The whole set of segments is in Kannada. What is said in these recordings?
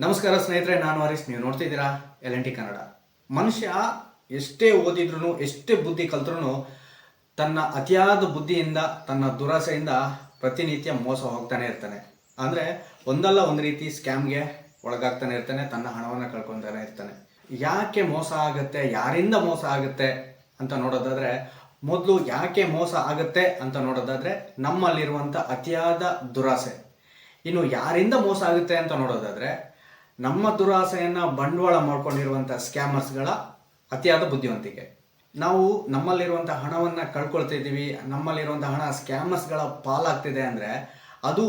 ನಮಸ್ಕಾರ ಸ್ನೇಹಿತರೆ, ನಾನು ಹರೀಶ್. ನೀವು ನೋಡ್ತಿದ್ದೀರಾ LNT ಕನ್ನಡ. ಮನುಷ್ಯ ಎಷ್ಟೇ ಓದಿದ್ರು, ಎಷ್ಟೇ ಬುದ್ಧಿ ಕಲ್ತ್ರೂ ತನ್ನ ಅತಿಯಾದ ಬುದ್ಧಿಯಿಂದ, ತನ್ನ ದುರಾಸೆಯಿಂದ ಪ್ರತಿನಿತ್ಯ ಮೋಸ ಹೋಗ್ತಾನೆ ಇರ್ತಾನೆ. ಅಂದರೆ ಒಂದಲ್ಲ ಒಂದು ರೀತಿ ಸ್ಕ್ಯಾಮ್ಗೆ ಒಳಗಾಗ್ತಾನೆ ಇರ್ತಾನೆ, ತನ್ನ ಹಣವನ್ನು ಕಳ್ಕೊತಾನೆ ಇರ್ತಾನೆ. ಯಾಕೆ ಮೋಸ ಆಗುತ್ತೆ, ಯಾರಿಂದ ಮೋಸ ಆಗುತ್ತೆ ಅಂತ ನೋಡೋದಾದರೆ, ಮೊದಲು ಯಾಕೆ ಮೋಸ ಆಗುತ್ತೆ ಅಂತ ನೋಡೋದಾದರೆ ನಮ್ಮಲ್ಲಿರುವಂಥ ಅತಿಯಾದ ದುರಾಸೆ. ಇನ್ನು ಯಾರಿಂದ ಮೋಸ ಆಗುತ್ತೆ ಅಂತ ನೋಡೋದಾದರೆ, ನಮ್ಮ ದುರಾಸೆಯನ್ನು ಬಂಡವಾಳ ಮಾಡ್ಕೊಂಡಿರುವಂಥ ಸ್ಕ್ಯಾಮರ್ಸ್ಗಳ ಅತಿಯಾದ ಬುದ್ಧಿವಂತಿಕೆ. ನಾವು ನಮ್ಮಲ್ಲಿರುವಂಥ ಹಣವನ್ನು ಕಳ್ಕೊಳ್ತಿದ್ದೀವಿ, ನಮ್ಮಲ್ಲಿರುವಂಥ ಹಣ ಸ್ಕ್ಯಾಮರ್ಸ್ಗಳ ಪಾಲಾಗ್ತಿದೆ ಅಂದರೆ ಅದು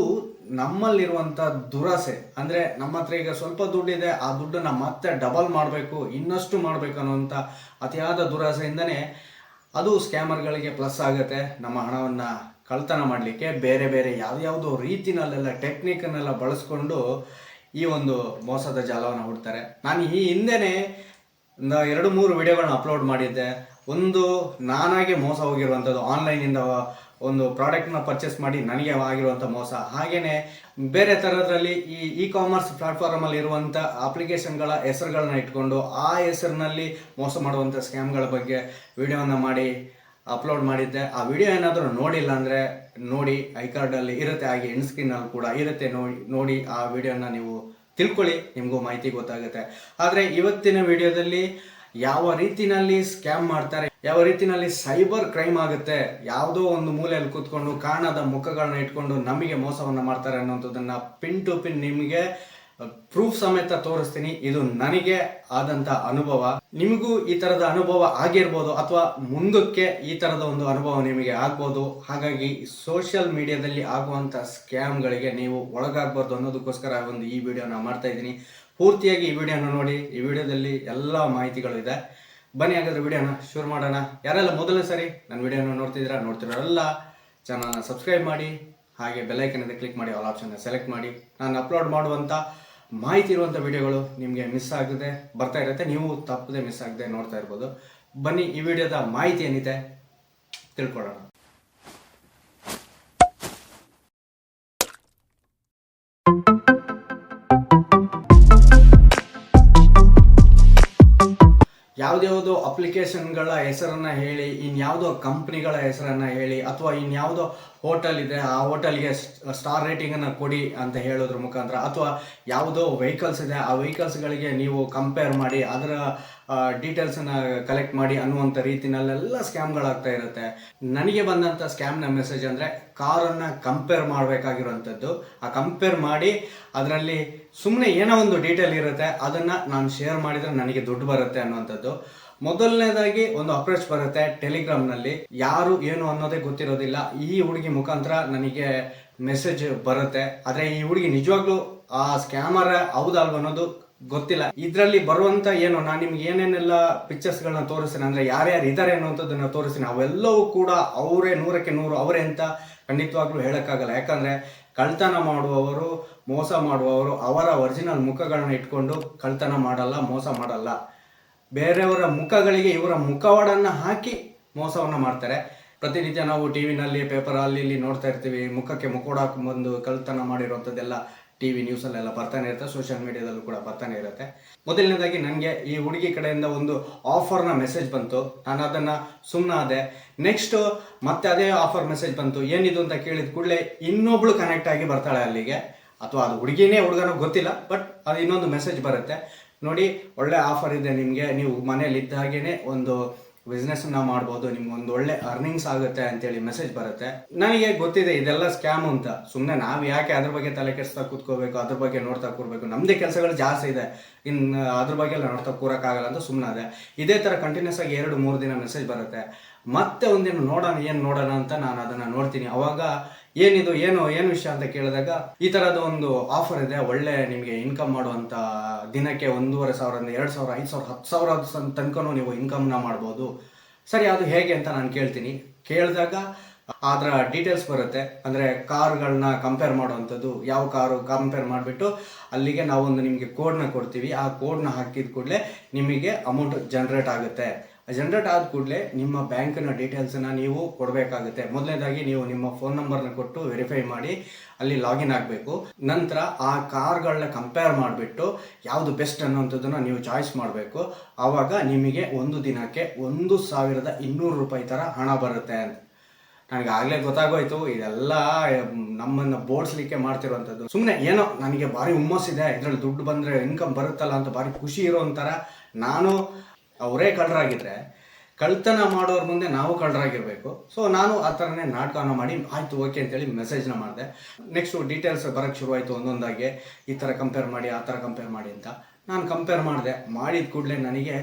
ನಮ್ಮಲ್ಲಿರುವಂಥ ದುರಾಸೆ. ಅಂದರೆ ನಮ್ಮ ಹತ್ರ ಈಗ ಸ್ವಲ್ಪ ದುಡ್ಡಿದೆ, ಆ ದುಡ್ಡನ್ನು ಮತ್ತೆ ಡಬಲ್ ಮಾಡಬೇಕು, ಇನ್ನಷ್ಟು ಮಾಡಬೇಕು ಅನ್ನುವಂಥ ಅತಿಯಾದ ದುರಾಸೆಯಿಂದನೇ ಅದು ಸ್ಕ್ಯಾಮರ್ಗಳಿಗೆ ಪ್ಲಸ್ ಆಗುತ್ತೆ. ನಮ್ಮ ಹಣವನ್ನು ಕಳ್ತನ ಮಾಡಲಿಕ್ಕೆ ಬೇರೆ ಬೇರೆ ಯಾವ್ಯಾವುದೋ ರೀತಿನಲ್ಲೆಲ್ಲ ಟೆಕ್ನಿಕನ್ನೆಲ್ಲ ಬಳಸ್ಕೊಂಡು ಈ ಒಂದು ಮೋಸದ ಜಾಲವನ್ನು ಹುಡ್ತಾರೆ. ನಾನು ಈ ಹಿಂದೆನೇ ಒಂದು 2-3 ವಿಡಿಯೋಗಳನ್ನ ಅಪ್ಲೋಡ್ ಮಾಡಿದ್ದೆ. ಒಂದು ನಾನಾಗೆ ಮೋಸ ಹೋಗಿರುವಂಥದ್ದು, ಆನ್ಲೈನಿಂದ ಒಂದು ಪ್ರಾಡಕ್ಟ್ನ ಪರ್ಚೇಸ್ ಮಾಡಿ ನನಗೆ ಆಗಿರುವಂಥ ಮೋಸ. ಹಾಗೆಯೇ ಬೇರೆ ಥರದ್ರಲ್ಲಿ ಈ ಕಾಮರ್ಸ್ ಪ್ಲಾಟ್ಫಾರ್ಮಲ್ಲಿ ಇರುವಂಥ ಅಪ್ಲಿಕೇಶನ್ಗಳ ಹೆಸರುಗಳನ್ನ ಇಟ್ಕೊಂಡು ಆ ಹೆಸರಿನಲ್ಲಿ ಮೋಸ ಮಾಡುವಂಥ ಸ್ಕ್ಯಾಮ್ಗಳ ಬಗ್ಗೆ ವಿಡಿಯೋನ ಮಾಡಿ ಅಪ್ಲೋಡ್ ಮಾಡಿದ್ದೆ. ಆ ವಿಡಿಯೋ ಏನಾದರೂ ನೋಡಿಲ್ಲ ಅಂದರೆ ನೋಡಿ, ಐಕಾರ್ಡಲ್ಲಿ ಇರುತ್ತೆ, ಹಾಗೆ ಎಂಡ್ ಸ್ಕ್ರೀನಲ್ಲಿ ಕೂಡ ಇರುತ್ತೆ, ನೋಡಿ ಆ ವಿಡಿಯೋನ ನೀವು ತಿಳ್ಕೊಳ್ಳಿ, ನಿಮಗೂ ಮಾಹಿತಿ ಗೊತ್ತಾಗುತ್ತೆ. ಆದರೆ ಇವತ್ತಿನ ವಿಡಿಯೋದಲ್ಲಿ ಯಾವ ರೀತಿನಲ್ಲಿ ಸ್ಕ್ಯಾಮ್ ಮಾಡ್ತಾರೆ, ಯಾವ ರೀತಿನಲ್ಲಿ ಸೈಬರ್ ಕ್ರೈಮ್ ಆಗುತ್ತೆ, ಯಾವುದೋ ಒಂದು ಮೂಲೆಯಲ್ಲಿ ಕೂತ್ಕೊಂಡು ಕಾಣದ ಮುಖಗಳನ್ನ ಇಟ್ಕೊಂಡು ನಮಗೆ ಮೋಸವನ್ನು ಮಾಡ್ತಾರೆ ಅನ್ನೋಂಥದ್ದನ್ನು ಪಿನ್ ಟು ಪಿನ್ ನಿಮಗೆ ಪ್ರೂಫ್ ಸಮೇತ ತೋರಿಸ್ತೀನಿ. ಇದು ನನಗೆ ಆದಂಥ ಅನುಭವ. ನಿಮಗೂ ಈ ಥರದ ಅನುಭವ ಆಗಿರ್ಬೋದು, ಅಥವಾ ಮುಂದಕ್ಕೆ ಈ ಥರದ ಒಂದು ಅನುಭವ ನಿಮಗೆ ಆಗ್ಬೋದು. ಹಾಗಾಗಿ ಸೋಷಿಯಲ್ ಮೀಡಿಯಾದಲ್ಲಿ ಆಗುವಂಥ ಸ್ಕ್ಯಾಮ್ಗಳಿಗೆ ನೀವು ಒಳಗಾಗಬಾರ್ದು ಅನ್ನೋದಕ್ಕೋಸ್ಕರ ಒಂದು ಈ ವಿಡಿಯೋನ ಮಾಡ್ತಾ ಇದ್ದೀನಿ. ಪೂರ್ತಿಯಾಗಿ ಈ ವಿಡಿಯೋನ ನೋಡಿ. ಈ ವಿಡಿಯೋದಲ್ಲಿ ಎಲ್ಲ ಮಾಹಿತಿಗಳು ಇದೆ. ಬನ್ನಿ ಹಾಗಾದ್ರೆ ವಿಡಿಯೋನ ಶುರು ಮಾಡೋಣ. ಯಾರೆಲ್ಲ ಮೊದಲನೇ ಸರಿ ನನ್ನ ವಿಡಿಯೋನ ನೋಡ್ತಿರೋರೆಲ್ಲ ಚಾನಲ್ನ ಸಬ್ಸ್ಕ್ರೈಬ್ ಮಾಡಿ, ಹಾಗೆ ಬೆಲ್ಲೈಕನ್ ಇದೆ ಕ್ಲಿಕ್ ಮಾಡಿ, ಆಲ್ ಆಪ್ಷನ್ನ ಸೆಲೆಕ್ಟ್ ಮಾಡಿ. ನಾನು ಅಪ್ಲೋಡ್ ಮಾಡುವಂಥ ಮಾಹಿತಿ ಇರುವಂಥ ವಿಡಿಯೋಗಳು ನಿಮಗೆ ಮಿಸ್ ಆಗದೆ ಬರ್ತಾ ಇರುತ್ತೆ, ನೀವು ತಪ್ಪದೆ ಮಿಸ್ ಆಗದೆ ನೋಡ್ತಾ ಇರ್ಬೋದು. ಬನ್ನಿ ಈ ವಿಡಿಯೋದ ಮಾಹಿತಿ ಏನಿದೆ ತಿಳ್ಕೊಳ್ಳೋಣ. ಯಾವುದ್ಯಾವುದೋ ಅಪ್ಲಿಕೇಶನ್ಗಳ ಹೆಸರನ್ನು ಹೇಳಿ, ಇನ್ಯಾವುದೋ ಕಂಪ್ನಿಗಳ ಹೆಸರನ್ನು ಹೇಳಿ, ಅಥವಾ ಇನ್ಯಾವುದೋ ಹೋಟೆಲ್ ಇದೆ ಆ ಹೋಟೆಲ್ಗೆ ಸ್ಟಾರ್ ರೇಟಿಂಗನ್ನು ಕೊಡಿ ಅಂತ ಹೇಳೋದ್ರ ಮುಖಾಂತರ, ಅಥವಾ ಯಾವುದೋ ವೆಹಿಕಲ್ಸ್ ಇದೆ ಆ ವೆಹಿಕಲ್ಸ್ಗಳಿಗೆ ನೀವು ಕಂಪೇರ್ ಮಾಡಿ ಅದರ ಡೀಟೇಲ್ಸನ್ನು ಕಲೆಕ್ಟ್ ಮಾಡಿ ಅನ್ನುವಂಥ ರೀತಿನಲ್ಲೆಲ್ಲ ಸ್ಕ್ಯಾಮ್ಗಳಾಗ್ತಾ ಇರುತ್ತೆ. ನನಗೆ ಬಂದಂಥ ಸ್ಕ್ಯಾಮ್ನ ಮೆಸೇಜ್ ಅಂದರೆ, ಕಾರನ್ನು ಕಂಪೇರ್ ಮಾಡಬೇಕಾಗಿರುವಂಥದ್ದು. ಆ ಕಂಪೇರ್ ಮಾಡಿ ಅದರಲ್ಲಿ ಸುಮ್ಮನೆ ಏನೋ ಒಂದು ಡೀಟೇಲ್ ಇರುತ್ತೆ, ಅದನ್ನು ನಾನು ಶೇರ್ ಮಾಡಿದರೆ ನನಗೆ ದುಡ್ಡು ಬರುತ್ತೆ ಅನ್ನುವಂಥದ್ದು. ಮೊದಲನೇದಾಗಿ ಒಂದು ಅಪ್ರೋಚ್ ಬರುತ್ತೆ ಟೆಲಿಗ್ರಾಮ್ನಲ್ಲಿ, ಯಾರು ಏನು ಅನ್ನೋದೇ ಗೊತ್ತಿರೋದಿಲ್ಲ. ಈ ಹುಡುಗಿ ಮುಖಾಂತರ ನನಗೆ ಮೆಸೇಜ್ ಬರುತ್ತೆ, ಆದರೆ ಈ ಹುಡುಗಿ ನಿಜವಾಗ್ಲೂ ಆ ಸ್ಕ್ಯಾಮರ್ ಹೌದಲ್ವ ಅನ್ನೋದು ಗೊತ್ತಿಲ್ಲ. ಇದರಲ್ಲಿ ಬರುವಂಥ ಏನು ನಾನು ನಿಮ್ಗೆ ಏನೇನೆಲ್ಲ ಪಿಕ್ಚರ್ಸ್ಗಳನ್ನ ತೋರಿಸ್ತೀನಿ, ಅಂದರೆ ಯಾರ್ಯಾರು ಇದ್ದಾರೆ ಅನ್ನೋಂಥದ್ದನ್ನು ತೋರಿಸ್ತೀನಿ, ಅವೆಲ್ಲವೂ ಕೂಡ ಅವರೇ 100ಕ್ಕೆ 100 ಅವರೇ ಅಂತ ಖಂಡಿತವಾಗ್ಲೂ ಹೇಳೋಕ್ಕಾಗಲ್ಲ. ಯಾಕಂದರೆ ಕಳ್ತನ ಮಾಡುವವರು, ಮೋಸ ಮಾಡುವವರು ಅವರ ಒರಿಜಿನಲ್ ಮುಖಗಳನ್ನ ಇಟ್ಕೊಂಡು ಕಳ್ತನ ಮಾಡಲ್ಲ, ಮೋಸ ಮಾಡಲ್ಲ. ಬೇರೆಯವರ ಮುಖಗಳಿಗೆ ಇವರ ಮುಖವಾಡನ್ನು ಹಾಕಿ ಮೋಸವನ್ನು ಮಾಡ್ತಾರೆ. ಪ್ರತಿನಿತ್ಯ ನಾವು ಟಿ ವಿನಲ್ಲಿ, ಪೇಪರ್ ಅಲ್ಲಿ ನೋಡ್ತಾ ಇರ್ತೀವಿ, ಮುಖಕ್ಕೆ ಮುಖವಾಡ ಹಾಕೊಂಡ್ಬಂದು ಕಳ್ತನ ಮಾಡಿರುವಂಥದ್ದೆಲ್ಲ TV ನ್ಯೂಸಲ್ಲೆಲ್ಲ ಬರ್ತಾನೆ ಇರುತ್ತೆ, ಸೋಷಿಯಲ್ ಮೀಡಿಯಾದಲ್ಲೂ ಕೂಡ ಬರ್ತಾನೆ ಇರುತ್ತೆ. ಮೊದಲನೇದಾಗಿ ನನಗೆ ಈ ಹುಡುಗಿ ಕಡೆಯಿಂದ ಒಂದು ಆಫರ್ನ ಮೆಸೇಜ್ ಬಂತು, ನಾನು ಅದನ್ನು ಸುಮ್ಮನಾದೆ. ನೆಕ್ಸ್ಟು ಮತ್ತೆ ಅದೇ ಆಫರ್ ಮೆಸೇಜ್ ಬಂತು. ಏನಿದು ಅಂತ ಕೇಳಿದ ಕೂಡಲೇ ಇನ್ನೊಬ್ಳು ಕನೆಕ್ಟ್ ಆಗಿ ಬರ್ತಾಳೆ ಅಲ್ಲಿಗೆ, ಅಥವಾ ಅದು ಹುಡುಗಿನೇ ಹುಡುಗನೋ ಗೊತ್ತಿಲ್ಲ, ಬಟ್ ಅದು ಇನ್ನೊಂದು ಮೆಸೇಜ್ ಬರುತ್ತೆ. ನೋಡಿ, ಒಳ್ಳೆ ಆಫರ್ ಇದೆ ನಿಮಗೆ, ನೀವು ಮನೇಲಿ ಇದ್ದ ಹಾಗೇ ಒಂದು ಬಿಸ್ನೆಸ್ನ ಮಾಡ್ಬೋದು, ನಿಮ್ಗೊಂದು ಒಳ್ಳೆ ಅರ್ನಿಂಗ್ಸ್ ಆಗುತ್ತೆ ಅಂತೇಳಿ ಮೆಸೇಜ್ ಬರುತ್ತೆ. ನನಗೆ ಗೊತ್ತಿದೆ ಇದೆಲ್ಲ ಸ್ಕ್ಯಾಮ್ ಅಂತ. ಸುಮ್ಮನೆ ನಾವು ಯಾಕೆ ಅದ್ರ ಬಗ್ಗೆ ತಲೆ ಕೆಡಿಸ್ತಾ ಕೂತ್ಕೋಬೇಕು, ಅದ್ರ ಬಗ್ಗೆ ನೋಡ್ತಾ ಕೂರಬೇಕು, ನಮ್ಮದೇ ಕೆಲಸಗಳು ಜಾಸ್ತಿ ಇದೆ, ಇನ್ನು ಅದ್ರ ಬಗ್ಗೆ ಎಲ್ಲ ನೋಡ್ತಾ ಕೂರೋಕ್ಕಾಗಲ್ಲ ಅಂತ ಸುಮ್ಮನಾದೆ. ಇದೇ ಥರ ಕಂಟಿನ್ಯೂಸ್ ಆಗಿ 2-3 ದಿನ ಮೆಸೇಜ್ ಬರುತ್ತೆ. ಮತ್ತೆ ಒಂದಿನ ನೋಡೋಣ ಅಂತ ನಾನು ಅದನ್ನು ನೋಡ್ತೀನಿ. ಅವಾಗ ಏನಿದು ಏನು ವಿಷಯ ಅಂತ ಕೇಳಿದಾಗ, ಈ ಥರದ ಒಂದು ಆಫರ್ ಇದೆ, ಒಳ್ಳೆ ನಿಮಗೆ ಇನ್ಕಮ್ ಮಾಡುವಂಥ ದಿನಕ್ಕೆ 1,500, 2,000, 5,000, 10,000 ತನಕನೂ ನೀವು ಇನ್ಕಮ್ನ ಮಾಡ್ಬೋದು. ಸರಿ, ಅದು ಹೇಗೆ ಅಂತ ನಾನು ಕೇಳ್ತೀನಿ. ಕೇಳಿದಾಗ ಅದರ ಡೀಟೇಲ್ಸ್ ಬರುತ್ತೆ. ಅಂದರೆ ಕಾರುಗಳನ್ನ ಕಂಪೇರ್ ಮಾಡುವಂಥದ್ದು, ಯಾವ ಕಾರು ಕಂಪೇರ್ ಮಾಡಿಬಿಟ್ಟು ಅಲ್ಲಿಗೆ ನಾವೊಂದು ನಿಮಗೆ ಕೋಡ್ನ ಕೊಡ್ತೀವಿ. ಆ ಕೋಡ್ನ ಹಾಕಿದ ಕೂಡಲೇ ನಿಮಗೆ ಅಮೌಂಟ್ ಜನ್ರೇಟ್ ಆಗುತ್ತೆ. ಜನರೇಟ್ ಆದ ಕೂಡಲೇ ನಿಮ್ಮ ಬ್ಯಾಂಕಿನ ಡೀಟೇಲ್ಸನ್ನು ನೀವು ಕೊಡಬೇಕಾಗುತ್ತೆ. ಮೊದಲನೇದಾಗಿ ನೀವು ನಿಮ್ಮ ಫೋನ್ ನಂಬರ್ನ ಕೊಟ್ಟು ವೆರಿಫೈ ಮಾಡಿ ಅಲ್ಲಿ ಲಾಗಿನ್ ಆಗಬೇಕು. ನಂತರ ಆ ಕಾರ್ಗಳನ್ನ ಕಂಪೇರ್ ಮಾಡಿಬಿಟ್ಟು ಯಾವುದು ಬೆಸ್ಟ್ ಅನ್ನೋಂಥದ್ದನ್ನು ನೀವು ಚಾಯ್ಸ್ ಮಾಡಬೇಕು. ಆವಾಗ ನಿಮಗೆ ಒಂದು ದಿನಕ್ಕೆ 1200 ರೂಪಾಯಿ ಥರ ಹಣ ಬರುತ್ತೆ ಅಂತ. ನನಗೆ ಆಗಲೇ ಗೊತ್ತಾಗೋಯ್ತು ಇದೆಲ್ಲ ನಮ್ಮನ್ನು ಬೋಡ್ಸ್ಲಿಕ್ಕೆ ಮಾಡ್ತಿರೋವಂಥದ್ದು. ಸುಮ್ಮನೆ ಏನೋ ನನಗೆ ಭಾರಿ ಹುಮ್ಮಸ್ಸಿದೆ, ಇದರಲ್ಲಿ ದುಡ್ಡು ಬಂದರೆ ಇನ್ಕಮ್ ಬರುತ್ತಲ್ಲ ಅಂತ ಭಾರಿ ಖುಷಿ ಇರೋ ಒಂಥರ. ನಾನು ಅವರೇ ಕಳ್ಳರಾಗಿದ್ದರೆ ಕಳ್ತನ ಮಾಡೋರ ಮುಂದೆ ನಾವು ಕಳ್ಳರಾಗಿರಬೇಕು. ಸೊ ನಾನು ಆ ಥರನೇ ನಾಟಕನ ಮಾಡಿ ಆಯಿತು ಓಕೆ ಅಂತೇಳಿ ಮೆಸೇಜ್ನ ಮಾಡಿದೆ. ನೆಕ್ಸ್ಟು ಡೀಟೇಲ್ಸ್ ಬರೋಕ್ಕೆ ಶುರುವಾಯಿತು ಒಂದೊಂದಾಗೆ, ಈ ಥರ ಕಂಪೇರ್ ಮಾಡಿ ಆ ಥರ ಕಂಪೇರ್ ಮಾಡಿ ಅಂತ. ನಾನು ಕಂಪೇರ್ ಮಾಡಿದ ಕೂಡಲೇ ನನಗೆ